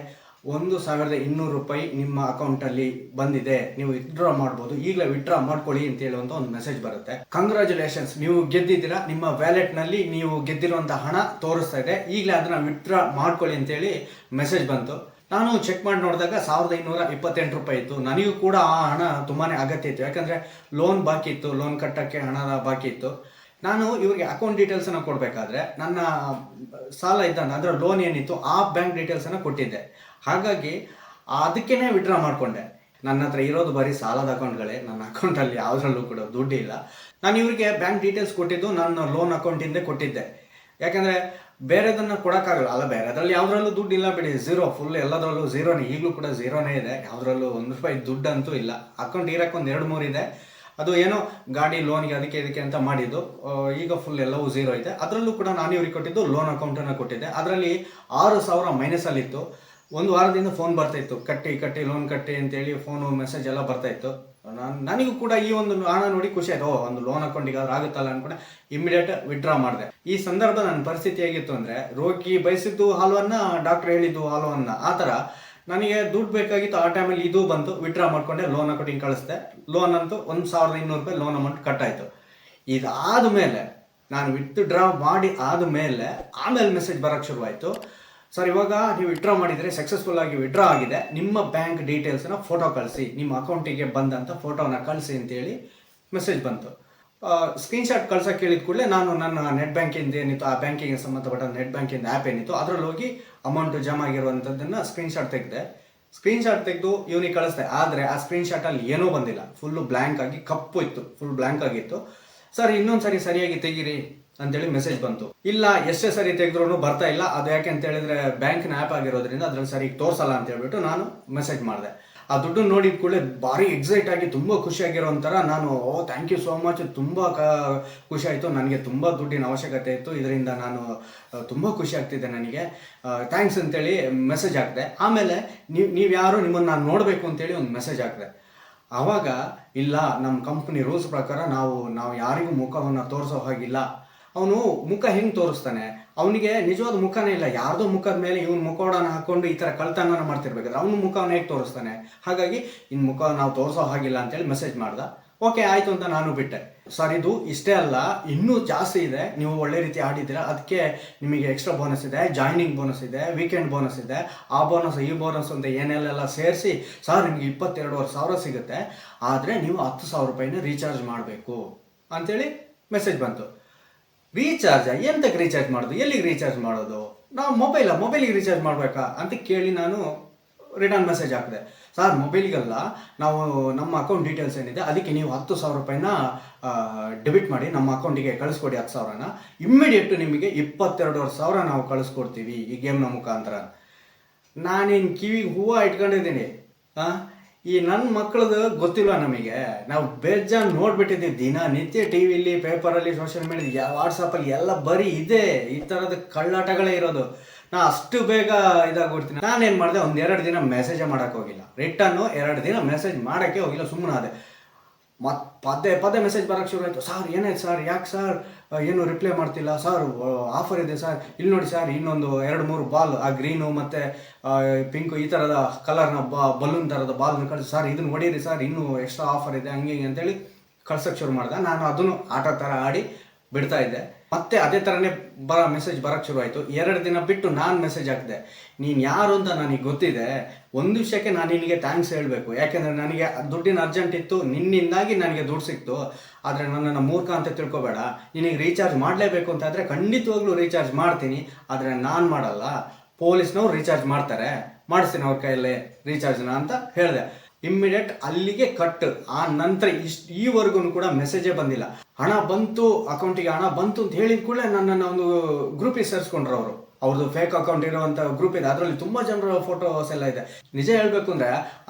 1200 ರೂಪಾಯಿ ನಿಮ್ಮ ಅಕೌಂಟಲ್ಲಿ ಬಂದಿದೆ, ನೀವು ವಿತ್ಡ್ರಾ ಮಾಡ್ಬೋದು, ಈಗಲೇ ವಿತ್ಡ್ರಾ ಮಾಡ್ಕೊಳ್ಳಿ ಅಂತ ಹೇಳುವಂಥ ಒಂದು ಮೆಸೇಜ್ ಬರುತ್ತೆ. ಕಂಗ್ರ್ಯಾಚುಲೇಷನ್ಸ್, ನೀವು ಗೆದ್ದಿದ್ದೀರಾ, ನಿಮ್ಮ ವ್ಯಾಲೆಟ್ನಲ್ಲಿ ನೀವು ಗೆದ್ದಿರುವಂಥ ಹಣ ತೋರಿಸ್ತಾ ಇದೆ, ಈಗಲೇ ಅದನ್ನು ವಿತ್ಡ್ರಾ ಮಾಡ್ಕೊಳ್ಳಿ ಅಂತೇಳಿ ಮೆಸೇಜ್ ಬಂತು. ನಾನು ಚೆಕ್ ಮಾಡಿ ನೋಡಿದಾಗ 1528 ರೂಪಾಯಿ ಇತ್ತು. ನನಗೂ ಕೂಡ ಆ ಹಣ ತುಂಬಾ ಅಗತ್ಯ ಇತ್ತು, ಯಾಕಂದರೆ ಲೋನ್ ಬಾಕಿ ಇತ್ತು, ಲೋನ್ ಕಟ್ಟೋಕ್ಕೆ ಹಣ ಬಾಕಿ ಇತ್ತು. ನಾನು ಇವರಿಗೆ ಅಕೌಂಟ್ ಡೀಟೇಲ್ಸನ್ನು ಕೊಡಬೇಕಾದ್ರೆ ನನ್ನ ಸಾಲ ಇದ್ದಂಗೆ ಅದರ ಲೋನ್ ಏನಿತ್ತು ಆ ಬ್ಯಾಂಕ್ ಡೀಟೇಲ್ಸನ್ನು ಕೊಟ್ಟಿದ್ದೆ. ಹಾಗಾಗಿ ಅದಕ್ಕೇ ವಿಡ್ರಾ ಮಾಡಿಕೊಂಡೆ. ನನ್ನ ಹತ್ರ ಇರೋದು ಬರೀ ಸಾಲದ ಅಕೌಂಟ್ಗಳೇ, ನನ್ನ ಅಕೌಂಟಲ್ಲಿ ಯಾವುದ್ರಲ್ಲೂ ಕೂಡ ದುಡ್ಡಿಲ್ಲ. ನಾನು ಇವರಿಗೆ ಬ್ಯಾಂಕ್ ಡೀಟೇಲ್ಸ್ ಕೊಟ್ಟಿದ್ದು ನನ್ನ ಲೋನ್ ಅಕೌಂಟಿಂದ ಕೊಟ್ಟಿದ್ದೆ, ಯಾಕಂದರೆ ಬೇರೆದನ್ನು ಕೊಡೋಕ್ಕಾಗಲ್ಲ ಅಲ್ಲ. ಬೇರೆದ್ರಲ್ಲಿ ಯಾವುದ್ರಲ್ಲೂ ದುಡ್ಡು ಇಲ್ಲ ಬಿಡಿ, ಝೀರೋ, ಫುಲ್ ಎಲ್ಲದರಲ್ಲೂ ಝೀರೋನೇ. ಈಗಲೂ ಕೂಡ ಝೀರೋನೇ ಇದೆ, ಯಾವುದ್ರಲ್ಲೂ 1 ರೂಪಾಯಿ ದುಡ್ಡಂತೂ ಇಲ್ಲ. ಅಕೌಂಟ್ ಇರೋಕ್ಕೆ 2-3 ಇದೆ, ಅದು ಏನೋ ಗಾಡಿ ಲೋನ್ಗೆ ಅದಕ್ಕೆ ಇದಕ್ಕೆ ಅಂತ ಮಾಡಿದ್ದು. ಈಗ ಫುಲ್ ಎಲ್ಲವೂ ಝೀರೋ ಇದೆ. ಅದರಲ್ಲೂ ಕೂಡ ನಾನು ಇವ್ರಿಗೆ ಕೊಟ್ಟಿದ್ದು ಲೋನ್ ಅಕೌಂಟನ್ನು ಕೊಟ್ಟಿದ್ದೆ. ಅದರಲ್ಲಿ 6000 ಮೈನಸಲ್ಲಿತ್ತು. ಒಂದು ವಾರದಿಂದ ಫೋನ್ ಬರ್ತಾಯಿತ್ತು, ಕಟ್ಟಿ ಲೋನ್ ಕಟ್ಟಿ ಅಂತೇಳಿ ಫೋನು ಮೆಸೇಜ್ ಎಲ್ಲ ಬರ್ತಾಯಿತ್ತು. ನನಗೂ ಕೂಡ ಈ ಒಂದು ಹಣ ನೋಡಿ ಖುಷಿ ಆಯಿತು, ಒಂದು ಲೋನ್ ಅಕೌಂಟಿಗೆ ಆದ್ರೂ ಆಗುತ್ತಲ್ಲ ಅಂದ್ಕೊಂಡು ಇಮಿಡಿಯೇಟ್ ವಿಡ್ರಾ ಮಾಡಿದೆ. ಈ ಸಂದರ್ಭ ನನ್ನ ಪರಿಸ್ಥಿತಿ ಹೇಗಿತ್ತು ಅಂದರೆ, ರೋಗಿ ಬಯಸಿದ್ದು ಹಾಲುವನ್ನು, ಡಾಕ್ಟ್ರ್ ಹೇಳಿದ್ದು ಹಾಲುವನ್ನು, ಆ ಥರ ನನಗೆ ದುಡ್ಡು ಬೇಕಾಗಿತ್ತು. ಆ ಟೈಮಲ್ಲಿ ಇದು ಬಂತು, ವಿಡ್ರಾ ಮಾಡಿಕೊಂಡೆ, ಲೋನ್ ಅಕೌಂಟಿಗೆ ಕಳಿಸ್ದೆ. ಲೋನ್ ಅಂತೂ 1200 ರೂಪಾಯಿ ಲೋನ್ ಅಮೌಂಟ್ ಕಟ್ಟಾಯಿತು. ಇದಾದ ಮೇಲೆ ನಾನು ವಿತ್ಡ್ರಾ ಮಾಡಿ ಆದಮೇಲೆ ಆಮೇಲೆ ಮೆಸೇಜ್ ಬರೋಕ್ಕೆ ಶುರುವಾಯಿತು. ಸರ್, ಇವಾಗ ನೀವು ವಿಡ್ರಾ ಮಾಡಿದರೆ ಸಕ್ಸಸ್ಫುಲ್ ಆಗಿ ವಿಡ್ರಾ ಆಗಿದೆ, ನಿಮ್ಮ ಬ್ಯಾಂಕ್ ಡೀಟೇಲ್ಸನ್ನ ಫೋಟೋ ಕಳಿಸಿ, ನಿಮ್ಮ ಅಕೌಂಟಿಗೆ ಬಂದಂಥ ಫೋಟೋನ ಕಳಿಸಿ ಅಂತೇಳಿ ಮೆಸೇಜ್ ಬಂತು. ಸ್ಕ್ರೀನ್ಶಾಟ್ ಕಳ್ಸೋಕೆ ಹೇಳಿದ ಕೂಡಲೇ ನಾನು ನನ್ನ ನೆಟ್ ಬ್ಯಾಂಕಿಂದ ಏನಿತ್ತು, ಆ ಬ್ಯಾಂಕಿಂಗ್ ಸಂಬಂಧಪಟ್ಟ ನೆಟ್ ಬ್ಯಾಂಕಿಂದ ಆ್ಯಪ್ ಏನಿತ್ತು ಅದರಲ್ಲಿ ಹೋಗಿ ಅಮೌಂಟು ಜಮಾ ಆಗಿರುವಂಥದ್ದನ್ನು ಸ್ಕ್ರೀನ್ಶಾಟ್ ತೆಗೆದೆ. ಸ್ಕ್ರೀನ್ಶಾಟ್ ತೆಗೆದು ಇವನಿಗೆ ಕಳಿಸ್ದೆ. ಆದರೆ ಆ ಸ್ಕ್ರೀನ್ಶಾಟಲ್ಲಿ ಏನೂ ಬಂದಿಲ್ಲ, ಫುಲ್ಲು ಬ್ಲ್ಯಾಂಕ್ ಆಗಿ ಕಪ್ಪು ಇತ್ತು, ಫುಲ್ ಬ್ಲ್ಯಾಂಕ್ ಆಗಿತ್ತು. ಸರ್, ಇನ್ನೊಂದು ಸರಿ ಸರಿಯಾಗಿ ತೆಗೀರಿ ಅಂತೇಳಿ ಮೆಸೇಜ್ ಬಂತು. ಇಲ್ಲ, ಎಷ್ಟೇ ಸರಿ ತೆಗೆದ್ರೂ ಬರ್ತಾ ಇಲ್ಲ, ಅದು ಯಾಕೆ ಅಂತ ಹೇಳಿದ್ರೆ ಬ್ಯಾಂಕಿನ ಆ್ಯಪ್ ಆಗಿರೋದ್ರಿಂದ ಅದ್ರಲ್ಲಿ ಸರಿ ತೋರಿಸಲ್ಲ ಅಂತ ಹೇಳ್ಬಿಟ್ಟು ನಾನು ಮೆಸೇಜ್ ಮಾಡಿದೆ. ಆ ದುಡ್ಡು ನೋಡಿದ ಕೂಡಲೇ ಭಾರಿ ಎಕ್ಸೈಟ್ ಆಗಿ ತುಂಬ ಖುಷಿಯಾಗಿರೋ ಒಂಥರ ನಾನು ಥ್ಯಾಂಕ್ ಯು ಸೋ ಮಚ್, ತುಂಬ ಖುಷಿ ಆಯಿತು. ನನಗೆ ತುಂಬ ದುಡ್ಡಿನ ಅವಶ್ಯಕತೆ ಇತ್ತು, ಇದರಿಂದ ನಾನು ತುಂಬ ಖುಷಿ ಆಗ್ತಿದ್ದೆ, ನನಗೆ ಥ್ಯಾಂಕ್ಸ್ ಅಂತೇಳಿ ಮೆಸೇಜ್ ಹಾಕಿದೆ. ಆಮೇಲೆ ನೀವು ಯಾರು, ನಿಮ್ಮನ್ನು ನಾನು ನೋಡಬೇಕು ಅಂತೇಳಿ ಒಂದು ಮೆಸೇಜ್ ಹಾಕಿದೆ. ಆವಾಗ ಇಲ್ಲ, ನಮ್ಮ ಕಂಪ್ನಿ ರೂಲ್ಸ್ ಪ್ರಕಾರ ನಾವು ಯಾರಿಗೂ ಮುಖವನ್ನು ತೋರಿಸೋ ಹಾಗಿಲ್ಲ. ಅವನು ಮುಖ ಹೆಂಗೆ ತೋರಿಸ್ತಾನೆ, ಅವನಿಗೆ ನಿಜವಾದ ಮುಖನೇ ಇಲ್ಲ, ಯಾರ್ದೋ ಮುಖದ ಮೇಲೆ ಇವನು ಮುಖವಾಡನ ಹಾಕ್ಕೊಂಡು ಈ ಥರ ಕಳ್ತನ ಮಾಡ್ತಿರ್ಬೇಕಾದ್ರೆ ಅವನ ಮುಖವನ್ನು ಹೇಗೆ ತೋರಿಸ್ತಾನೆ, ಹಾಗಾಗಿ ಇನ್ನು ಮುಖ ನಾವು ತೋರಿಸೋ ಹಾಗಿಲ್ಲ ಅಂತೇಳಿ ಮೆಸೇಜ್ ಮಾಡ್ದೆ. ಓಕೆ ಆಯಿತು ಅಂತ ನಾನು ಬಿಟ್ಟೆ. ಸರ್, ಇದು ಇಷ್ಟೇ ಅಲ್ಲ, ಇನ್ನೂ ಜಾಸ್ತಿ ಇದೆ, ನೀವು ಒಳ್ಳೆ ರೀತಿ ಆಡಿದ್ದೀರಾ, ಅದಕ್ಕೆ ನಿಮಗೆ ಎಕ್ಸ್ಟ್ರಾ ಬೋನಸ್ ಇದೆ, ಜಾಯ್ನಿಂಗ್ ಬೋನಸ್ ಇದೆ, ವೀಕೆಂಡ್ ಬೋನಸ್ ಇದೆ, ಆ ಬೋನಸ್ ಈ ಬೋನಸ್ ಅಂತ ಏನೆಲ್ಲ ಸೇರಿಸಿ ಸರ್ ನಿಮಗೆ 22,500 ಸಿಗುತ್ತೆ, ಆದರೆ ನೀವು 10,000 ರೂಪಾಯಿನ ರೀಚಾರ್ಜ್ ಮಾಡಬೇಕು ಅಂತೇಳಿ ಮೆಸೇಜ್ ಬಂತು. ರೀಚಾರ್ಜಾ? ಎಂತಕ್ಕೆ ರೀಚಾರ್ಜ್ ಮಾಡೋದು, ಎಲ್ಲಿಗೆ ರೀಚಾರ್ಜ್ ಮಾಡೋದು, ನಾವು ಮೊಬೈಲಿಗೆ ರೀಚಾರ್ಜ್ ಮಾಡಬೇಕಾ ಅಂತ ಕೇಳಿ ನಾನು ರಿಟರ್ನ್ ಮೆಸೇಜ್ ಹಾಕಿದೆ. ಸರ್, ಮೊಬೈಲಿಗಲ್ಲ, ನಾವು ನಮ್ಮ ಅಕೌಂಟ್ ಡೀಟೇಲ್ಸ್ ಏನಿದೆ ಅದಕ್ಕೆ ನೀವು 10,000 ರೂಪಾಯಿನ ಡೆಬಿಟ್ ಮಾಡಿ ನಮ್ಮ ಅಕೌಂಟಿಗೆ ಕಳಿಸ್ಕೊಡಿ. 10,000ನ ಇಮ್ಮಿಡಿಯೇಟ್ ನಿಮಗೆ 22,500 ನಾವು ಕಳಿಸ್ಕೊಡ್ತೀವಿ ಈ ಗೇಮ್ನ ಮುಖಾಂತರ. ನಾನೇನು ಕಿವಿಗೆ ಹೂವು ಇಟ್ಕೊಂಡಿದ್ದೀನಿ. ಈ ನನ್ನ ಮಕ್ಕಳದು ಗೊತ್ತಿಲ್ವ ನಮಗೆ, ನಾವು ಬೇಜಾನ್ ನೋಡ್ಬಿಟ್ಟಿದ್ದೀವಿ ದಿನನಿತ್ಯ ಟಿ ವಿಲಿ, ಪೇಪರಲ್ಲಿ, ಸೋಷಿಯಲ್ ಮೀಡಿಯಾ, ವಾಟ್ಸಪ್ಪಲ್ಲಿ ಎಲ್ಲ ಬರೀ ಇದೆ, ಈ ಥರದ ಕಳ್ಳಾಟಗಳೇ ಇರೋದು. ನಾ ಅಷ್ಟು ಬೇಗ ಇದಾಗ್ಬಿಡ್ತೀನಿ. ನಾನೇನು ಮಾಡಿದೆ, 1-2 ದಿನ ಮೆಸೇಜೇ ಮಾಡೋಕ್ಕೆ ಹೋಗಿಲ್ಲ, ರಿಟರ್ನು 2 ದಿನ ಮೆಸೇಜ್ ಮಾಡೋಕ್ಕೆ ಹೋಗಿಲ್ಲ, ಸುಮ್ಮನೆ ಅದೇ. ಮತ್ತು ಪದೇ ಮೆಸೇಜ್ ಬರೋಕ್ಕೆ ಶುರು ಆಯಿತು. ಸರ್ ಏನಾಯ್ತು ಸರ್, ಯಾಕೆ ಸರ್ ಏನು ರಿಪ್ಲೈ ಮಾಡ್ತಿಲ್ಲ ಸರ್, ಆಫರ್ ಇದೆ ಸರ್, ಇಲ್ಲಿ ನೋಡಿ ಸರ್, ಇನ್ನೊಂದು 2-3 ಬಾಲ್, ಆ ಗ್ರೀನು ಮತ್ತು ಪಿಂಕು ಈ ಥರದ ಕಲರ್ನ ಬಲೂನ್ ಥರದ ಬಾಲ್ನ ಕಳಿಸಿ ಸರ್, ಇದನ್ನು ಹೊಡೀರಿ ಸರ್, ಇನ್ನೂ ಎಕ್ಸ್ಟ್ರಾ ಆಫರ್ ಇದೆ, ಹಂಗೆ ಅಂತೇಳಿ ಕಳ್ಸೋಕ್ಕೆ ಶುರು ಮಾಡಿದೆ. ನಾನು ಅದನ್ನು ಆಟ ಥರ ಆಡಿ ಬಿಡ್ತಾ ಇದ್ದೆ. ಮತ್ತೆ ಅದೇ ಥರನೇ ಮೆಸೇಜ್ ಬರೋಕ್ಕೆ ಶುರು ಆಯಿತು. 2 ದಿನ ಬಿಟ್ಟು ನಾನು ಮೆಸೇಜ್ ಹಾಕಿದೆ, ನೀನು ಯಾರು ಅಂತ ನನಗೆ ಗೊತ್ತಿದೆ, ಒಂದು ವಿಷಯಕ್ಕೆ ನಾನು ನಿನಗೆ ಥ್ಯಾಂಕ್ಸ್ ಹೇಳಬೇಕು, ಯಾಕೆಂದರೆ ನನಗೆ ದುಡ್ಡಿನ ಅರ್ಜೆಂಟ್ ಇತ್ತು, ನಿನ್ನಿಂದಾಗಿ ನನಗೆ ದುಡ್ಡು ಸಿಕ್ತು, ಆದರೆ ನನ್ನನ್ನು ಮೂರ್ಖ ಅಂತ ತಿಳ್ಕೊಬೇಡ. ನಿನಗೆ ರೀಚಾರ್ಜ್ ಮಾಡಲೇಬೇಕು ಅಂತಾದರೆ ಖಂಡಿತವಾಗ್ಲೂ ರೀಚಾರ್ಜ್ ಮಾಡ್ತೀನಿ, ಆದರೆ ನಾನು ಮಾಡಲ್ಲ, ಪೊಲೀಸ್ನವ್ರು ರೀಚಾರ್ಜ್ ಮಾಡ್ತಾರೆ, ಮಾಡಿಸ್ತೀನಿ ಅವ್ರ ಕೈಯಲ್ಲೇ ರೀಚಾರ್ಜ್ನ ಅಂತ ಹೇಳಿದೆ. ಇಮ್ಮಿಡಿಯೇಟ್ ಅಲ್ಲಿಗೆ ಕಟ್. ಆ ನಂತರ ಈವರೆಗೂ ಕೂಡ ಮೆಸೇಜೇ ಬಂದಿಲ್ಲ. ಹಣ ಬಂತು, ಅಕೌಂಟಿಗೆ ಹಣ ಬಂತು ಅಂತ ಹೇಳಿದ ಕೂಡಲೇ ನನ್ನನ್ನು ಒಂದು ಗ್ರೂಪಿಗೆ ಸೇರಿಸ್ಕೊಂಡ್ರು ಅವರು. ಅವ್ರದ್ದು ಫೇಕ್ ಅಕೌಂಟ್ ಇರುವಂಥ ಗ್ರೂಪ್ ಇದೆ, ಅದರಲ್ಲಿ ತುಂಬ ಜನರ ಫೋಟೋಸ್ ಎಲ್ಲ ಇದೆ. ನಿಜ ಹೇಳಬೇಕು ಅಂದರೆ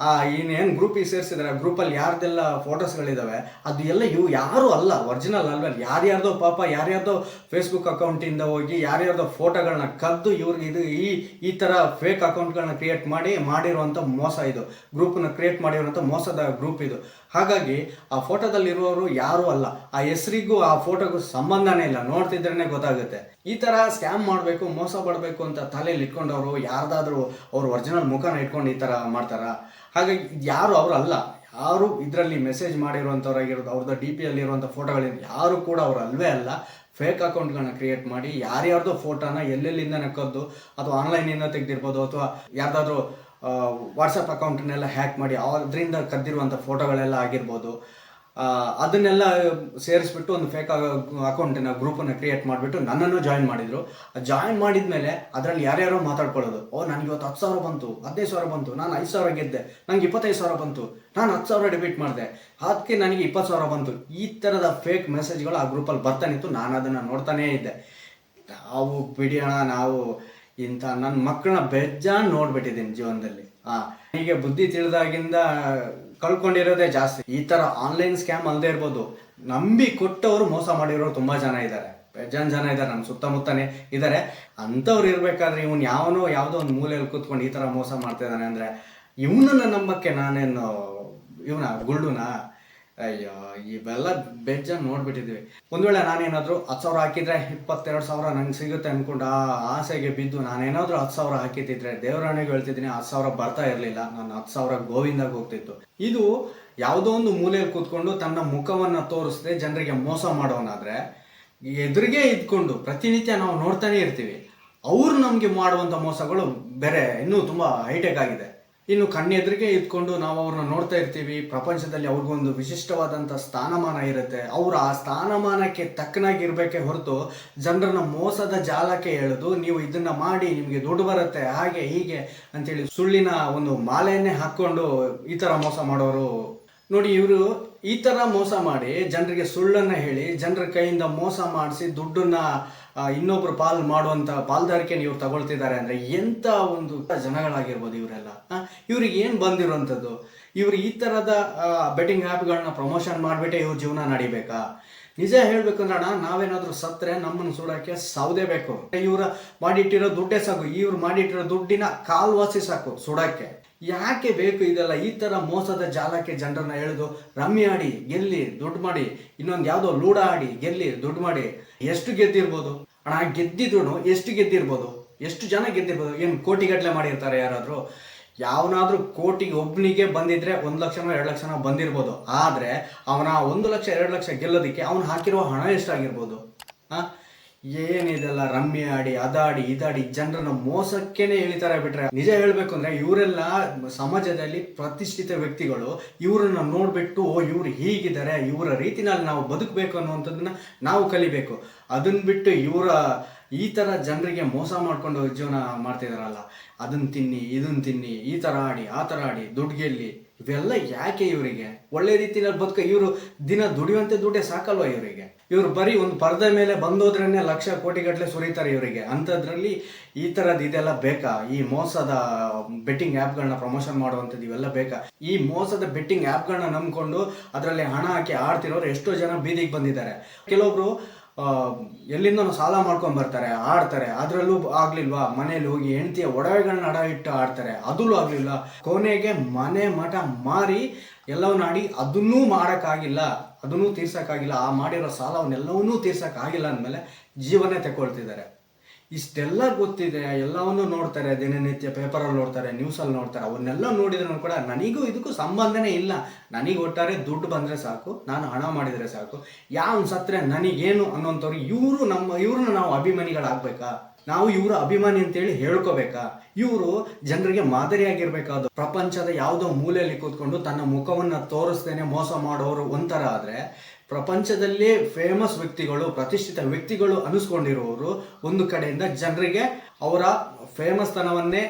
ಇನ್ನೇನು ಗ್ರೂಪಿಗೆ ಸೇರಿಸಿದ್ರೆ ಗ್ರೂಪಲ್ಲಿ ಯಾರ್ದೆಲ್ಲ ಫೋಟೋಸ್ಗಳಿದ್ದಾವೆ ಅದು ಎಲ್ಲ ಯಾರೂ ಅಲ್ಲ, ಒರಿಜಿನಲ್ ಅಲ್ವೇ. ಯಾರ್ಯಾರ್ದೋ ಪಾಪ ಯಾರ್ಯಾರ್ದೋ ಫೇಸ್ಬುಕ್ ಅಕೌಂಟಿಂದ ಹೋಗಿ ಯಾರ್ಯಾರ್ದೋ ಫೋಟೋಗಳನ್ನ ಕದ್ದು ಇವ್ರಿಗೆ ಇದು ಈ ಥರ ಫೇಕ್ ಅಕೌಂಟ್ಗಳನ್ನ ಕ್ರಿಯೇಟ್ ಮಾಡಿರುವಂಥ ಮೋಸ ಇದು. ಗ್ರೂಪನ್ನ ಕ್ರಿಯೇಟ್ ಮಾಡಿರುವಂಥ ಮೋಸದ ಗ್ರೂಪ್ ಇದು. ಹಾಗಾಗಿ ಆ ಫೋಟೋದಲ್ಲಿರುವವರು ಯಾರೂ ಅಲ್ಲ, ಆ ಹೆಸರಿಗೂ ಆ ಫೋಟೋಗೂ ಸಂಬಂಧನೇ ಇಲ್ಲ. ನೋಡ್ತಿದ್ರೇ ಗೊತ್ತಾಗುತ್ತೆ. ಈ ಥರ ಸ್ಕ್ಯಾಮ್ ಮಾಡಬೇಕು, ಮೋಸ ಪಡಬೇಕು ಅಂತ ತಲೆಯಲ್ಲಿ ಇಟ್ಕೊಂಡವರು ಯಾರ್ದಾದ್ರೂ ಅವ್ರು ಒರಿಜಿನಲ್ ಮುಖನ ಇಟ್ಕೊಂಡು ಈ ಥರ ಮಾಡ್ತಾರ? ಹಾಗಾಗಿ ಯಾರು ಅವರು ಅಲ್ಲ. ಯಾರು ಇದರಲ್ಲಿ ಮೆಸೇಜ್ ಮಾಡಿರುವಂಥವ್ರಾಗಿರೋದು, ಅವ್ರದ್ದು DP ಅಲ್ಲಿರುವಂಥ ಫೋಟೋಗಳಿಂದ ಯಾರು ಕೂಡ ಅವರು ಅಲ್ವೇ ಅಲ್ಲ. ಫೇಕ್ ಅಕೌಂಟ್ಗಳನ್ನ ಕ್ರಿಯೇಟ್ ಮಾಡಿ ಯಾರ್ಯಾರ್ದೋ ಫೋಟೋನ ಎಲ್ಲೆಲ್ಲಿಂದ ಕದ್ದು ಅಥವಾ ಆನ್ಲೈನಿಂದ ತೆಗೆದಿರ್ಬೋದು, ಅಥವಾ ಯಾರ್ದಾದ್ರೂ ವಾಟ್ಸಪ್ ಅಕೌಂಟನ್ನೆಲ್ಲ ಹ್ಯಾಕ್ ಮಾಡಿ ಅದರಿಂದ ಕದ್ದಿರುವಂಥ ಫೋಟೋಗಳೆಲ್ಲ ಆಗಿರ್ಬೋದು. ಅದನ್ನೆಲ್ಲ ಸೇರಿಸ್ಬಿಟ್ಟು ಒಂದು ಫೇಕ್ ಅಕೌಂಟಿನ ಗ್ರೂಪನ್ನು ಕ್ರಿಯೇಟ್ ಮಾಡಿಬಿಟ್ಟು ನನ್ನನ್ನು ಜಾಯಿನ್ ಮಾಡಿದರು. ಜಾಯಿನ್ ಮಾಡಿದ ಮೇಲೆ ಅದರಲ್ಲಿ ಯಾರ್ಯಾರೋ ಮಾತಾಡ್ಕೊಳ್ಳೋದು. ನನಗೆ ಇವತ್ತು 10,000 ಬಂತು, 15,000 ಬಂತು, ನಾನು 5,000 ಗೆದ್ದೆ, ನನಗೆ 25,000 ಬಂತು, ನಾನು 10,000 ಡೆಬಿಟ್ ಮಾಡಿದೆ, ಅದಕ್ಕೆ ನನಗೆ 20,000 ಬಂತು. ಈ ಥರದ ಫೇಕ್ ಮೆಸೇಜ್ಗಳು ಆ ಗ್ರೂಪಲ್ಲಿ ಬರ್ತಾನಿತ್ತು. ನಾನು ಅದನ್ನು ನೋಡ್ತಾನೇ ಇದ್ದೆ. ನಾವು ಬಿಡಿಯೋಣ, ನಾವು ಇಂಥ ನನ್ನ ಮಕ್ಕಳನ್ನ ಬೇಜಾನ್ ನೋಡ್ಬಿಟ್ಟಿದ್ದೀನಿ ಜೀವನದಲ್ಲಿ. ಹೀಗೆ ಬುದ್ಧಿ ತಿಳಿದಾಗಿಂದ ಕಳ್ಕೊಂಡಿರೋದೇ ಜಾಸ್ತಿ. ಈ ಥರ ಆನ್ಲೈನ್ ಸ್ಕ್ಯಾಮ್ ಅಲ್ಲದೆ ಇರ್ಬೋದು, ನಂಬಿ ಕೊಟ್ಟವರು ಮೋಸ ಮಾಡಿರೋರು ತುಂಬ ಜನ ಇದ್ದಾರೆ, ಬೇಜಾನ್ ಜನ ಇದ್ದಾರೆ, ನಮ್ಮ ಸುತ್ತಮುತ್ತನೇ ಇದ್ದಾರೆ. ಅಂಥವ್ರು ಇರಬೇಕಾದ್ರೆ ಇವನು ಯಾವುದೋ ಒಂದು ಮೂಲೆಯಲ್ಲಿ ಕೂತ್ಕೊಂಡು ಈ ಥರ ಮೋಸ ಮಾಡ್ತಾ ಇದ್ದಾನೆ ಅಂದರೆ ಇವನನ್ನು ನಂಬಕ್ಕೆ ನಾನೇನು ಗುಳ್ಳುನಾ? ಅಯ್ಯೋ, ಇವೆಲ್ಲ ಬೇಜಾನ್ ನೋಡ್ಬಿಟ್ಟಿದ್ವಿ. ಒಂದು ವೇಳೆ ನಾನೇನಾದರೂ 10,000 ಹಾಕಿದ್ರೆ 22,000 ನಂಗೆ ಸಿಗುತ್ತೆ ಅಂದ್ಕೊಂಡು ಆ ಆಸೆಗೆ ಬಿದ್ದು ನಾನೇನಾದರೂ 10,000 ಹಾಕಿತ್ತಿದ್ರೆ ದೇವರಾಣಿಗೆ ಹೇಳ್ತಿದ್ದೀನಿ 10,000 ಬರ್ತಾ ಇರಲಿಲ್ಲ. ನಾನು 10,000 ಗೋವಿಂದಾಗ ಹೋಗ್ತಿತ್ತು. ಇದು ಯಾವುದೋ ಒಂದು ಮೂಲೆಯಲ್ಲಿ ಕೂತ್ಕೊಂಡು ತನ್ನ ಮುಖವನ್ನು ತೋರಿಸದೆ ಜನರಿಗೆ ಮೋಸ ಮಾಡೋನಾದರೆ ಎದುರಿಗೆ ಇದ್ಕೊಂಡು ಪ್ರತಿನಿತ್ಯ ನಾವು ನೋಡ್ತಾನೆ ಇರ್ತೀವಿ. ಅವ್ರು ನಮಗೆ ಮಾಡುವಂಥ ಮೋಸಗಳು ಬೇರೆ, ಇನ್ನೂ ತುಂಬ ಹೈಟೆಕ್ ಆಗಿದೆ. ಇನ್ನು ಕಣ್ಣೆದುರಿಗೆ ಇದ್ಕೊಂಡು ನಾವು ಅವ್ರನ್ನ ನೋಡ್ತಾ ಇರ್ತೀವಿ. ಪ್ರಪಂಚದಲ್ಲಿ ಅವ್ರಿಗೊಂದು ವಿಶಿಷ್ಟವಾದಂಥ ಸ್ಥಾನಮಾನ ಇರುತ್ತೆ. ಅವರು ಆ ಸ್ಥಾನಮಾನಕ್ಕೆ ತಕ್ಕನಾಗಿರ್ಬೇಕೇ ಹೊರತು ಜನರನ್ನ ಮೋಸದ ಜಾಲಕ್ಕೆ ಎಳೆದು ನೀವು ಇದನ್ನ ಮಾಡಿ ನಿಮಗೆ ದುಡ್ಡು ಬರುತ್ತೆ ಹಾಗೆ ಹೀಗೆ ಅಂತೇಳಿ ಸುಳ್ಳಿನ ಒಂದು ಮಾಲೆಯನ್ನೇ ಹಾಕ್ಕೊಂಡು ಈ ಥರ ಮೋಸ ಮಾಡೋರು ನೋಡಿ. ಇವರು ಈ ಥರ ಮೋಸ ಮಾಡಿ ಜನರಿಗೆ ಸುಳ್ಳನ್ನು ಹೇಳಿ ಜನರ ಕೈಯಿಂದ ಮೋಸ ಮಾಡಿಸಿ ದುಡ್ಡನ್ನ ಇನ್ನೊಬ್ರು ಮಾಡುವಂಥ ಪಾಲ್ದಾರಿಕೆಯನ್ನು ಇವ್ರು ತಗೊಳ್ತಿದ್ದಾರೆ ಅಂದರೆ ಎಂಥ ಒಂದು ಜನಗಳಾಗಿರ್ಬೋದು ಇವರೆಲ್ಲ. ಇವ್ರಿಗೆ ಏನು ಬಂದಿರುವಂಥದ್ದು? ಇವರು ಈ ಥರದ ಬೆಟ್ಟಿಂಗ್ ಆ್ಯಪ್ಗಳನ್ನ ಪ್ರಮೋಷನ್ ಮಾಡಿಬಿಟ್ಟೆ ಇವ್ರ ಜೀವನ ನಡಿಬೇಕಾ? ನಿಜ ಹೇಳ್ಬೇಕಂದ್ರೆ ನಾವೇನಾದರೂ ಸತ್ತರೆ ನಮ್ಮನ್ನು ಸುಡೋಕ್ಕೆ ಸೌದೆ ಬೇಕು. ಇವ್ರ ಮಾಡಿಟ್ಟಿರೋ ದುಡ್ಡೇ ಸಾಕು, ಇವ್ರು ಮಾಡಿಟ್ಟಿರೋ ದುಡ್ಡಿನ ಕಾಲ್ವಾಸಿ ಸಾಕು ಸುಡೋಕ್ಕೆ. ಯಾಕೆ ಬೇಕು ಇದೆಲ್ಲ? ಈ ಥರ ಮೋಸದ ಜಾಲಕ್ಕೆ ಜನರನ್ನ ಎಳೆದು ರಮ್ಮಿ ಆಡಿ ಗೆಲ್ಲಿ ದುಡ್ಡು ಮಾಡಿ, ಇನ್ನೊಂದು ಯಾವುದೋ ಲೂಡ ಆಡಿ ಗೆಲ್ಲಿ ದುಡ್ಡು ಮಾಡಿ ಎಷ್ಟು ಗೆದ್ದಿರ್ಬೋದು? ಗೆದ್ದಿದ್ರು ಎಷ್ಟು ಗೆದ್ದಿರ್ಬೋದು? ಎಷ್ಟು ಜನ ಗೆದ್ದಿರ್ಬೋದು? ಏನು ಕೋಟಿಗಟ್ಟಲೆ ಮಾಡಿರ್ತಾರೆ ಯಾರಾದರೂ? ಯಾವನಾದ್ರೂ ಕೋಟಿಗೆ ಒಬ್ಬನಿಗೆ ಬಂದಿದ್ರೆ 1 ಲಕ್ಷನೋ 2 ಲಕ್ಷನೋ ಬಂದಿರ್ಬೋದು. ಆದರೆ ಅವನ 1 ಲಕ್ಷ 2 ಲಕ್ಷ ಗೆಲ್ಲೋದಕ್ಕೆ ಅವನು ಹಾಕಿರೋ ಹಣ ಎಷ್ಟಾಗಿರ್ಬೋದು? ಏನಿದೆಲ್ಲ ರಮ್ಮಿ ಆಡಿ ಅದಾಡಿ ಇದಾಡಿ ಜನರನ್ನ ಮೋಸಕ್ಕೇನೆ ಎಳಿತಾರೆ ಬಿಟ್ರೆ. ನಿಜ ಹೇಳ್ಬೇಕು ಅಂದ್ರೆ ಇವರೆಲ್ಲ ಸಮಾಜದಲ್ಲಿ ಪ್ರತಿಷ್ಠಿತ ವ್ಯಕ್ತಿಗಳು. ಇವರನ್ನ ನೋಡ್ಬಿಟ್ಟು ಇವ್ರು ಹೀಗಿದ್ದಾರೆ, ಇವರ ರೀತಿನಲ್ಲಿ ನಾವು ಬದುಕಬೇಕು ಅನ್ನುವಂಥದ್ದನ್ನ ನಾವು ಕಲಿಬೇಕು. ಅದನ್ನ ಬಿಟ್ಟು ಈ ಥರ ಜನರಿಗೆ ಮೋಸ ಮಾಡ್ಕೊಂಡು ಜೀವನ ಮಾಡ್ತಿದಾರಲ್ಲ, ಅದನ್ನ ತಿನ್ನಿ ಇದನ್ನ ತಿನ್ನಿ, ಈ ಥರ ಆಡಿ ಆ ಥರ ಆಡಿ ದುಡ್ಡು ಗೆಲ್ಲಿ, ಇವೆಲ್ಲ ಯಾಕೆ ಇವರಿಗೆ? ಒಳ್ಳೆ ರೀತಿಯಲ್ಲಿ ಬದುಕ ಇವರು ದಿನ ದುಡಿಯುವಂತೆ ದುಡ್ಡೇ ಸಾಕಲ್ವ ಇವರಿಗೆ? ಇವರು ಬರೀ ಒಂದು ಪರದೆ ಮೇಲೆ ಬಂದೋದ್ರೇ ಲಕ್ಷ ಕೋಟಿಗಟ್ಟಲೆ ಸುರಿತಾರೆ ಇವರಿಗೆ. ಅಂಥದ್ರಲ್ಲಿ ಈ ಥರದ್ದು ಇದೆಲ್ಲ ಬೇಕಾ? ಈ ಮೋಸದ ಬೆಟ್ಟಿಂಗ್ ಆ್ಯಪ್ಗಳನ್ನ ಪ್ರಮೋಷನ್ ಮಾಡುವಂಥದ್ದು ಇವೆಲ್ಲ ಬೇಕಾ? ಈ ಮೋಸದ ಬೆಟ್ಟಿಂಗ್ ಆ್ಯಪ್ಗಳನ್ನ ನಂಬ್ಕೊಂಡು ಅದರಲ್ಲಿ ಹಣ ಹಾಕಿ ಆಡ್ತಿರೋರು ಎಷ್ಟೋ ಜನ ಬೀದಿಗೆ ಬಂದಿದ್ದಾರೆ. ಕೆಲವೊಬ್ರು ಎಲ್ಲಿಂದ ಸಾಲ ಮಾಡ್ಕೊಂಡು ಬರ್ತಾರೆ, ಆಡ್ತಾರೆ. ಅದರಲ್ಲೂ ಆಗ್ಲಿಲ್ವಾ ಮನೇಲಿ ಹೋಗಿ ಹೆಂಡತಿಯ ಒಡವೆಗಳನ್ನ ಅಡ ಇಟ್ಟು ಆಡ್ತಾರೆ, ಅದರಲ್ಲೂ ಆಗ್ಲಿಲ್ಲ ಕೊನೆಗೆ ಮನೆ ಮಠ ಮಾರಿ ಎಲ್ಲವನ್ನ ಆಡಿ ಅದನ್ನೂ ಮಾಡೋಕ್ಕಾಗಿಲ್ಲ, ಅದನ್ನೂ ತೀರ್ಸೋಕ್ಕಾಗಿಲ್ಲ, ಆ ಮಾಡಿರೋ ಸಾಲವನ್ನೆಲ್ಲವನ್ನೂ ತೀರ್ಸೋಕ್ಕಾಗಿಲ್ಲ ಅಂದಮೇಲೆ ಜೀವನೇ ತಗೊಳ್ತಿದ್ದಾರೆ. ಇಷ್ಟೆಲ್ಲ ಗೊತ್ತಿದೆ, ಎಲ್ಲವನ್ನೂ ನೋಡ್ತಾರೆ, ದಿನನಿತ್ಯ ಪೇಪರಲ್ಲಿ ನೋಡ್ತಾರೆ, ನ್ಯೂಸಲ್ಲಿ ನೋಡ್ತಾರೆ. ಅವನ್ನೆಲ್ಲ ನೋಡಿದ್ರು ಕೂಡ ನನಗೂ ಇದಕ್ಕೂ ಸಂಬಂಧನೇ ಇಲ್ಲ. ನನಗೆ ಒಟ್ಟಾರೆ ದುಡ್ಡು ಬಂದರೆ ಸಾಕು, ನಾನು ಹಣ ಮಾಡಿದರೆ ಸಾಕು, ಯಾವ ಸತ್ತರೆ ನನಗೇನು ಅನ್ನೋಂಥವ್ರು ಇವ್ರನ್ನ ನಾವು ಅಭಿಮಾನಿಗಳಾಗಬೇಕಾ? ನಾವು ಇವರ ಅಭಿಮಾನಿ ಅಂತೇಳಿ ಹೇಳ್ಕೋಬೇಕಾ? ಇವರು ಜನರಿಗೆ ಮಾದರಿಯಾಗಿರ್ಬೇಕಾದ್ರು. ಪ್ರಪಂಚದ ಯಾವುದೋ ಮೂಲೆಯಲ್ಲಿ ಕೂತ್ಕೊಂಡು ತನ್ನ ಮುಖವನ್ನು ತೋರಿಸ್ತೇನೆ ಮೋಸ ಮಾಡೋರು ಒಂಥರ ಆದರೆ, ಪ್ರಪಂಚದಲ್ಲೇ ಫೇಮಸ್ ವ್ಯಕ್ತಿಗಳು, ಪ್ರತಿಷ್ಠಿತ ವ್ಯಕ್ತಿಗಳು ಅನಿಸ್ಕೊಂಡಿರೋರು ಒಂದು ಕಡೆಯಿಂದ ಜನರಿಗೆ ಅವರ ಫೇಮಸ್ ತನವನ್ನೇ